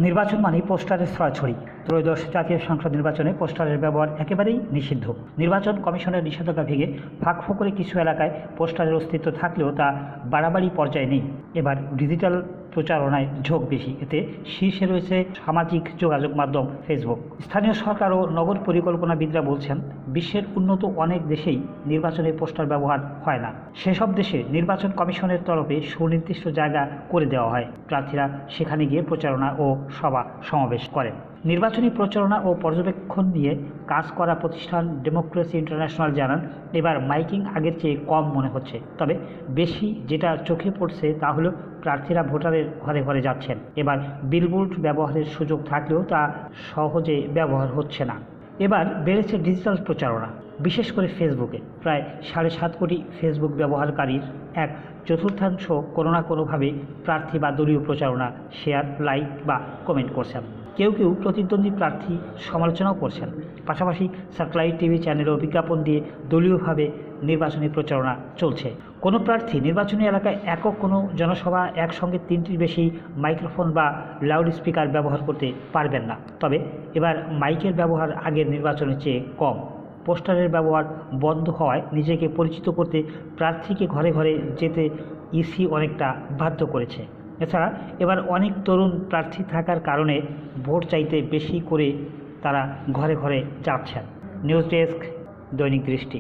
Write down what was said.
নির্বাচন মানেই পোস্টারের ছড়াছড়ি। ত্রয়োদশ জাতীয় সংসদ নির্বাচনে পোস্টারের ব্যবহার একেবারেই নিষিদ্ধ। নির্বাচন কমিশনের নিষেধাজ্ঞা ভেঙে ফাঁকফোকরে কিছু এলাকায় পোস্টারের অস্তিত্ব থাকলেও তা বাড়াবাড়ি পর্যায়ে নেই। এবার ডিজিটাল প্রচারণায় ঝোঁক বেশি। এতে শীর্ষে রয়েছে সামাজিক যোগাযোগ মাধ্যম ফেসবুক। স্থানীয় সরকার ও নগর পরিকল্পনাবিদরা বলছেন, বিশ্বের উন্নত অনেক দেশেই নির্বাচনে পোস্টার ব্যবহার হয় না। সেসব দেশে নির্বাচন কমিশনের তরফে সুনির্দিষ্ট জায়গা করে দেওয়া হয়। প্রার্থীরা সেখানে গিয়ে প্রচারণা ও সভা সমাবেশ করেন। নির্বাচনী প্রচারণা ও পর্যবেক্ষণ নিয়ে কাজ করা প্রতিষ্ঠান ডেমোক্রেসি ইন্টারন্যাশনাল জানান, এবার মাইকিং আগের চেয়ে কম মনে হচ্ছে। তবে বেশি যেটা চোখে পড়ছে তা হলো প্রার্থীরা ভোটারের ঘরে ঘরে যাচ্ছেন। এবার বিলবোর্ড ব্যবহারের সুযোগ থাকলেও তা সহজে ব্যবহার হচ্ছে না। এবার বেড়েছে ডিজিটাল প্রচারণা, বিশেষ করে ফেসবুকে। প্রায় 7.5 কোটি ফেসবুক ব্যবহারকারীর এক চতুর্থাংশ কোনো না কোনোভাবে প্রার্থী বা দলীয় প্রচারণা শেয়ার, লাইক বা কমেন্ট করছেন। কেউ কেউ প্রতিদ্বন্দ্বী প্রার্থী সমালোচনাও করছেন। পাশাপাশি স্যাটেলাইট টিভি চ্যানেলেও বিজ্ঞাপন দিয়ে দলীয়ভাবে নির্বাচনী প্রচারণা চলছে। কোনো প্রার্থী নির্বাচনী এলাকায় একক কোনো জনসভা একসঙ্গে 3টির বেশি মাইক্রোফোন বা লাউড স্পিকার ব্যবহার করতে পারবেন না। তবে এবার মাইকের ব্যবহার আগের নির্বাচনের চেয়ে কম। পোস্টারের ব্যবহার বন্ধ হওয়ায় নিজেকে পরিচিত করতে প্রার্থীকে ঘরে ঘরে যেতে ইসি অনেকটা বাধ্য করেছে। এছাড়া এবার অনেক তরুণ প্রার্থী থাকার কারণে ভোট চাইতে বেশি করে তারা ঘরে ঘরে যাচ্ছেন। নিউজ ডেস্ক, দৈনিক দৃষ্টি।